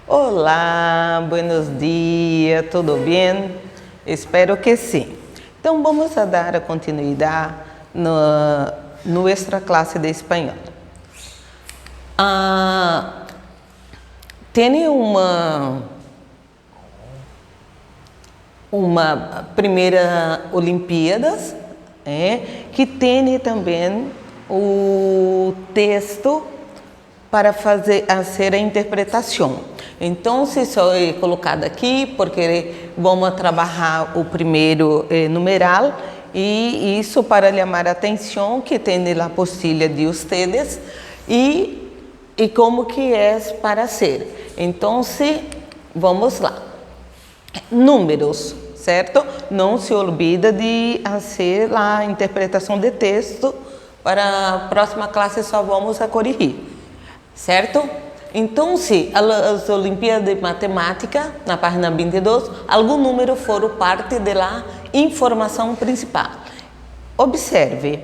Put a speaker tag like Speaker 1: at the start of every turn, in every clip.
Speaker 1: Olá, buenos dias, tudo bem? Espero que sim. Então, vamos a dar a continuidade na nossa classe de espanhol. Tem uma primeira Olimpíadas, que tem também o texto para fazer a interpretação. Então, se só é colocado aqui, porque vamos trabalhar o primeiro numeral, e isso para chamar a atenção que tem na apostila de vocês e como que é para ser. Então, vamos lá. Números, certo? Não se olvida de fazer a interpretação de texto. Para a próxima classe só vamos a corrigir, certo? Então, se as Olimpíadas de Matemática, na página 22, algum número foram parte da informação principal. Observe,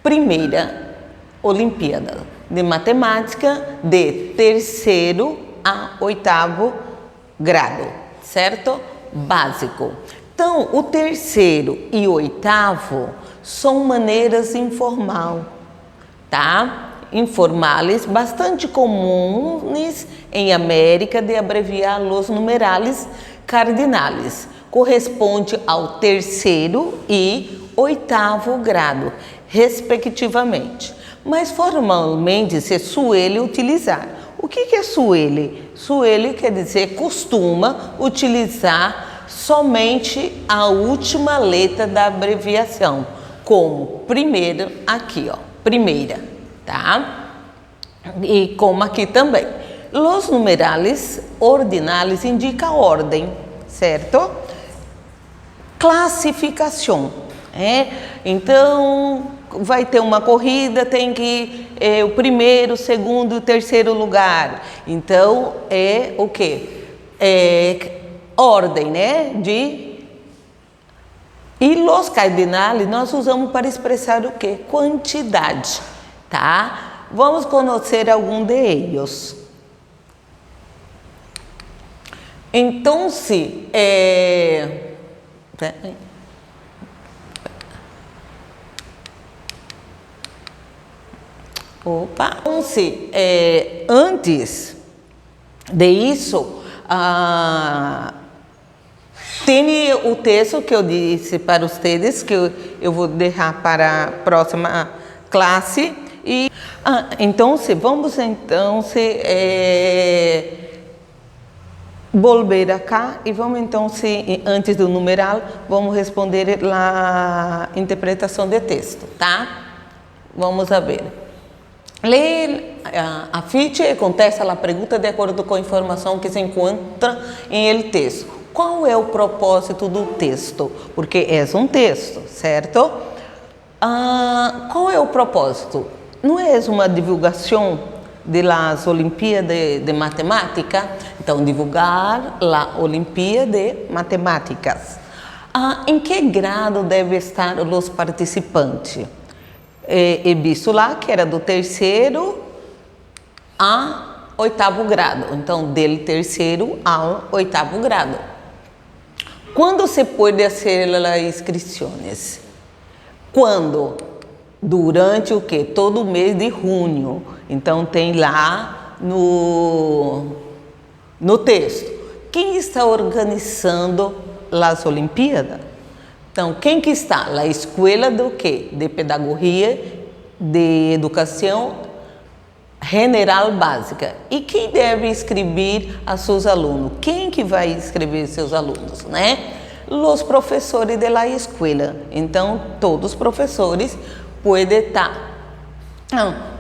Speaker 1: primeira Olimpíada de Matemática de 3º a 8º grado, certo? Básico. Então, o 3º e 8º são maneiras informais, tá? Informales, bastante comuns em América de abreviar os numerales cardinales. Corresponde ao 3º e 8º grado, respectivamente. Mas formalmente se suele utilizar. O que é suele? Suele quer dizer costuma utilizar somente a última letra da abreviação, como primeiro aqui, ó, primeira, tá? E como aqui também. Os numerales ordinais indicam ordem, certo? Classificação, Então, vai ter uma corrida, tem que o primeiro, o segundo e o terceiro lugar. Então, é o quê? Ordem, E os cardinais nós usamos para expressar o quê? Quantidade, tá? Vamos conhecer algum deles. Então, antes disso, tem o texto que eu disse para vocês, que eu vou deixar para a próxima classe. E, então, vamos volver acá e vamos então, antes do numeral, vamos responder a interpretação de texto, tá? Vamos a ver. Lee a ficha e contesta a pergunta de acordo com a informação que se encontra em el texto. Qual é o propósito do texto? Porque é um texto, certo? Qual é o propósito? Não é uma divulgação das Olimpíadas de Matemática? Então, divulgar a Olimpíada de Matemáticas. Em que grado devem estar os participantes? He visto lá que era do 3º a 8º grado. Então, del 3º ao 8º grado. Quando se pode fazer as inscrições? Quando? Durante o quê? Todo o mês de junho. Então, tem lá no texto. Quem está organizando as Olimpíadas? Então, quem que está? A escola do quê? De Pedagogia de Educação General Básica. E quem deve escrever a seus alunos? Quem que vai escrever seus alunos, Os professores da escola. Então, todos os professores podem estar.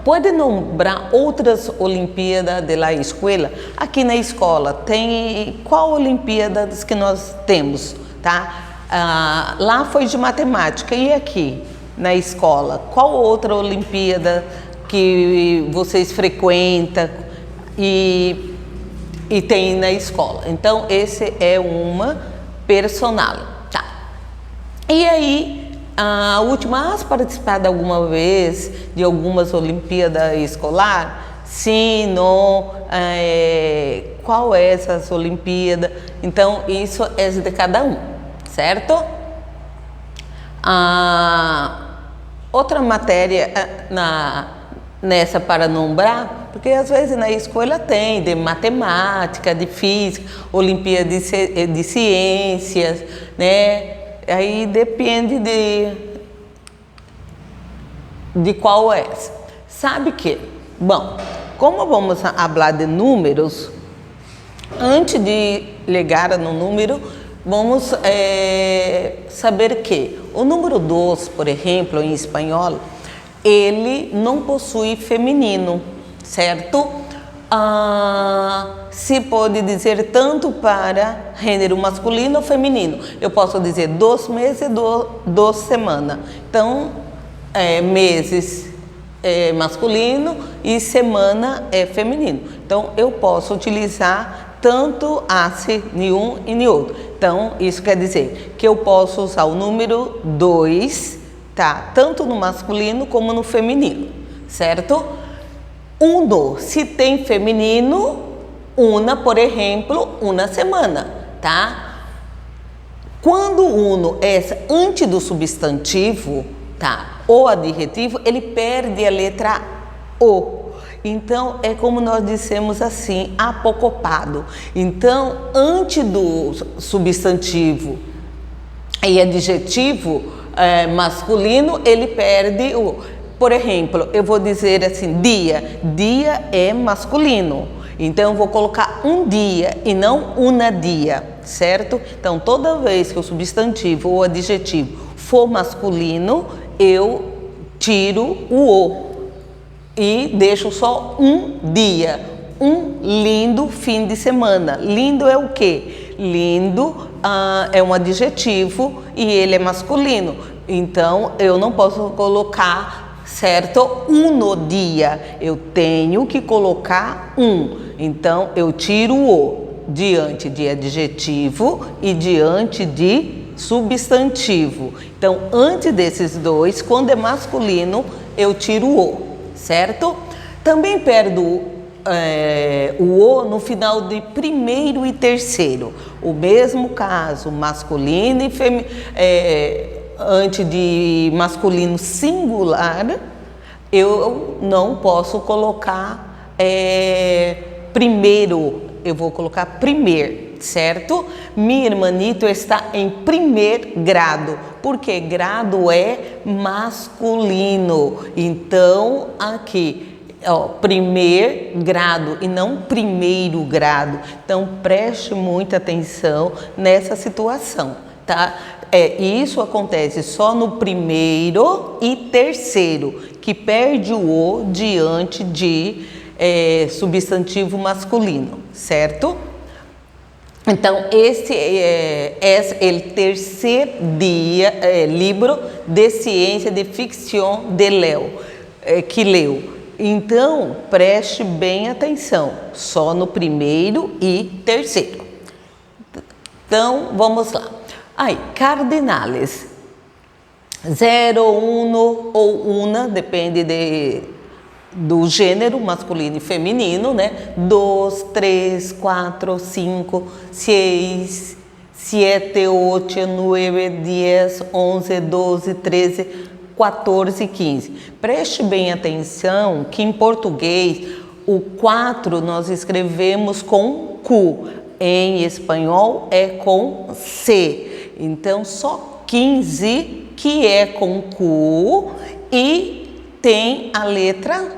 Speaker 1: Pode nombrar outras Olimpíadas da escola? Aqui na escola tem qual Olimpíadas que nós temos, tá? Lá foi de matemática. E aqui na escola, qual outra Olimpíada que vocês frequentam e tem na escola? Então, esse é uma personal, tá? E aí, a última, has participado alguma vez de algumas Olimpíadas escolar? Sim, não, qual é essas Olimpíadas. Então, isso é de cada um, certo? Outra matéria nessa para nombrar, porque às vezes na escola tem de matemática, de física, Olimpíada de ciências, né? Aí depende de qual é. Sabe que, bom, como vamos falar de números, antes de chegar no número, vamos saber que o número 2, por exemplo, em espanhol, ele não possui feminino, certo? Se pode dizer tanto para gênero masculino ou feminino. Eu posso dizer 2 meses, 2 semanas. Então, meses é masculino e semana é feminino. Então, eu posso utilizar tanto hace em um e em outro. Então, isso quer dizer que eu posso usar o número 2, tá? Tanto no masculino como no feminino, certo? Uno, se tem feminino, una, por exemplo, uma semana, tá? Quando uno é antes do substantivo, tá? O adjetivo, ele perde a letra O. Então, é como nós dissemos assim, apocopado. Então, antes do substantivo e adjetivo masculino, ele perde o... Por exemplo, eu vou dizer assim, dia. Dia é masculino. Então, eu vou colocar um dia e não uma dia, certo? Então, toda vez que o substantivo ou adjetivo for masculino, eu tiro o O e deixo só um dia. Um lindo fim de semana. Lindo é o quê? Lindo é um adjetivo e ele é masculino. Então, eu não posso colocar, certo? Um no dia. Eu tenho que colocar um. Então, eu tiro o diante de adjetivo e diante de substantivo. Então, antes desses dois, quando é masculino, eu tiro o, certo? Também perdo o O no final de primeiro e terceiro. O mesmo caso, masculino e feminino. Antes de masculino singular, eu não posso colocar primeiro, eu vou colocar primeiro, certo? Minha irmanito está em primeiro grado, porque grado é masculino. Então, aqui, primeiro grado e não primeiro grado. Então, preste muita atenção nessa situação, tá? Isso acontece só no primeiro e terceiro, que perde o O diante de substantivo masculino, certo? Então, esse é o terceiro livro de ciência de ficção de Leo, que leu. Então, preste bem atenção, só no primeiro e terceiro. Então, vamos lá. Aí, cardinales. 0, 1 ou una, depende do gênero masculino e feminino, né? 2, 3, 4, 5, 6, 7, 8, 9, 10, 11, 12, 13, 14, 15. Preste bem atenção que em português o 4 nós escrevemos com Q, em espanhol é com C. Então, só 15 que é com Q e tem a letra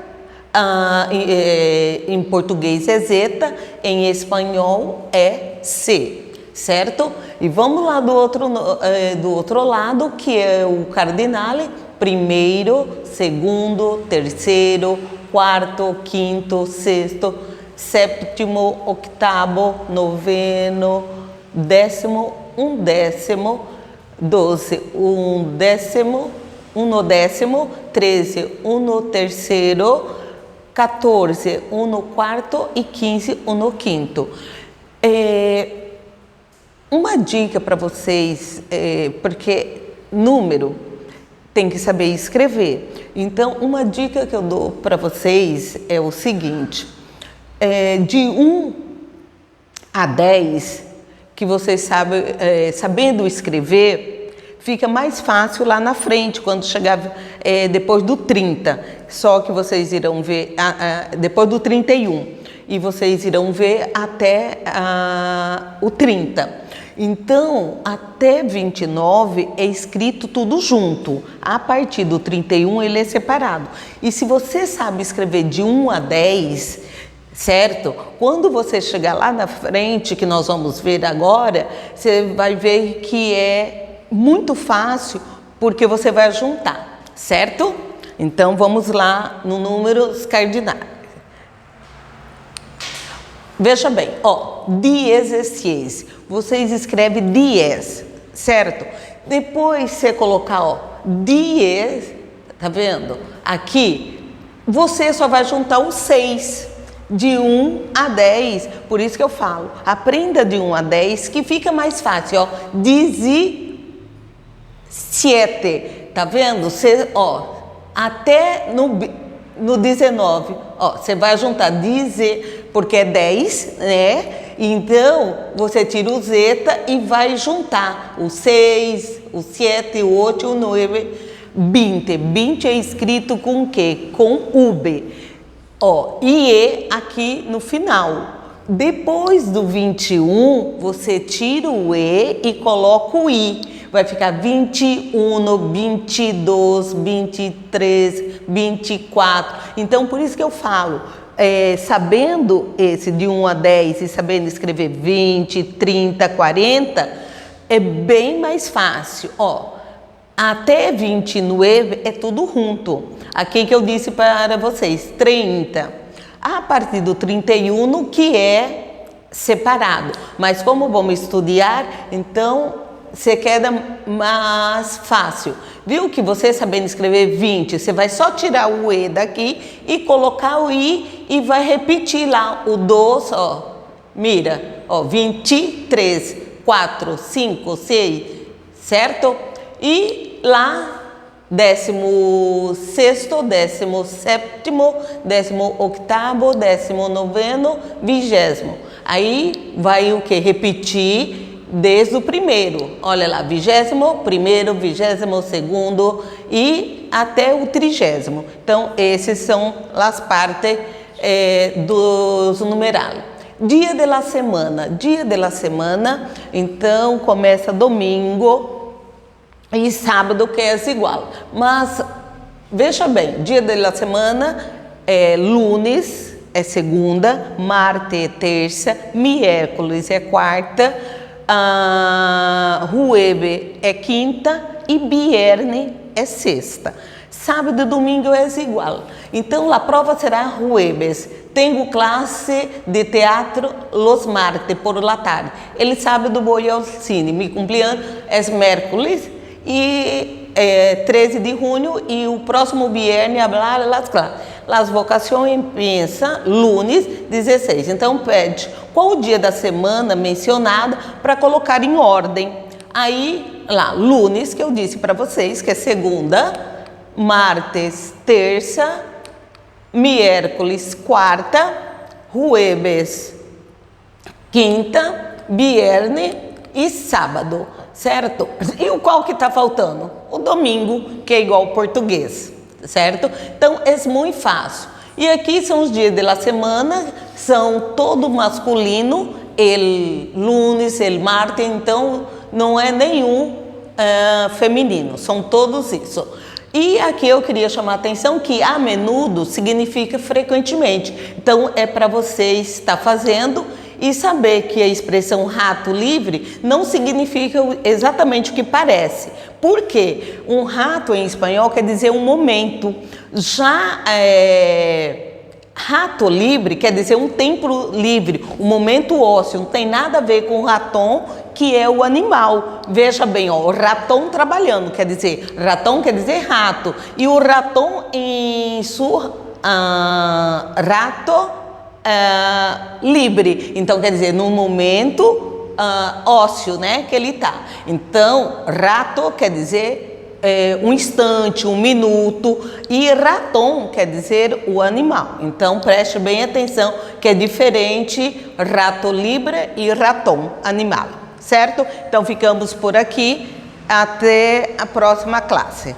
Speaker 1: em português é Z, em espanhol é C, certo? E vamos lá do outro lado, que é o cardinale, primeiro, segundo, terceiro, quarto, quinto, sexto, sétimo, oitavo, noveno, décimo, undécimo, 12, undécimo, unodécimo, 13, unoterceiro, 14, unoquarto e 15, unoquinto. Uma dica para vocês, porque número tem que saber escrever. Então, uma dica que eu dou para vocês é o seguinte: de 1 a 10, que vocês sabem, sabendo escrever, fica mais fácil lá na frente, quando chegar depois do 30. Só que vocês irão ver depois do 31, e vocês irão ver até o 30. Então, até 29 é escrito tudo junto. A partir do 31 ele é separado. E se você sabe escrever de 1 a 10, certo? Quando você chegar lá na frente, que nós vamos ver agora, você vai ver que é muito fácil, porque você vai juntar, certo? Então, vamos lá no números cardinais. Veja bem, ó, 16, vocês escrevem 10, certo? Depois você colocar, ó, 10, tá vendo? Aqui, você só vai juntar o 6, de 1 a 10, por isso que eu falo, aprenda de 1 a 10, que fica mais fácil, ó, 17, tá vendo? Você, ó, até no 19, ó, você vai juntar 10, porque é 10, né? Então, você tira o zeta e vai juntar o 6, o 7, o 8, o 9, 20. 20 é escrito com o quê? Com V. Ó, e E aqui no final. Depois do 21, você tira o E e coloca o I. Vai ficar 21, 22, 23, 24. Então, por isso que eu falo, sabendo esse de 1 a 10 e sabendo escrever 20, 30, 40, é bem mais fácil. Ó, até 29 é tudo junto. Aqui que eu disse para vocês, 30. A partir do 31 que é separado. Mas como vamos estudar, então você queda mais fácil. Viu que você sabendo escrever 20, você vai só tirar o E daqui e colocar o I e vai repetir lá o 2, ó. Mira, ó, 23, 4, 5, 6, certo? E lá 16º, 17º, 18º, 19º, 20º. Aí vai o que? Repetir desde o primeiro. Olha lá, 21º, 22º e até o 30º. Então, esses são as partes dos numerais. Dia de la semana. Dia de la semana, então, começa domingo e sábado, que é igual. Mas, veja bem, dia da semana é lunes, é segunda, martes é terça, miércoles é quarta, jueves é quinta e viernes é sexta. Sábado e domingo é igual. Então, a prova será jueves. Tenho classe de teatro los martes por la tarde. El sábado vou ao cine. Mi cumpleaños é miércoles e 13 de junho, e o próximo viernes hablar las vocações empieza lunes 16. Então pede qual o dia da semana mencionada para colocar em ordem. Aí lá, lunes, que eu disse para vocês que é segunda, martes terça, miércoles quarta, jueves quinta, viernes e sábado. Certo? E o qual que está faltando? O domingo, que é igual ao português, certo? Então, é muito fácil. E aqui são os dias da semana, são todo masculino, el lunes, el martes, então não é nenhum feminino, são todos isso. E aqui eu queria chamar a atenção que a menudo significa frequentemente. Então, é para você estar fazendo e saber que a expressão rato livre não significa exatamente o que parece. Por quê? Um rato em espanhol quer dizer um momento. Já rato livre quer dizer um tempo livre, um momento ósseo. Não tem nada a ver com o raton, que é o animal. Veja bem, ó, o ratão trabalhando, ratão quer dizer rato. E o raton em rato livre, então quer dizer no momento ósseo, né, que ele tá. Então rato quer dizer um instante, um minuto, e raton quer dizer o animal. Então preste bem atenção que é diferente rato livre e raton animal, certo? Então ficamos por aqui, até a próxima classe.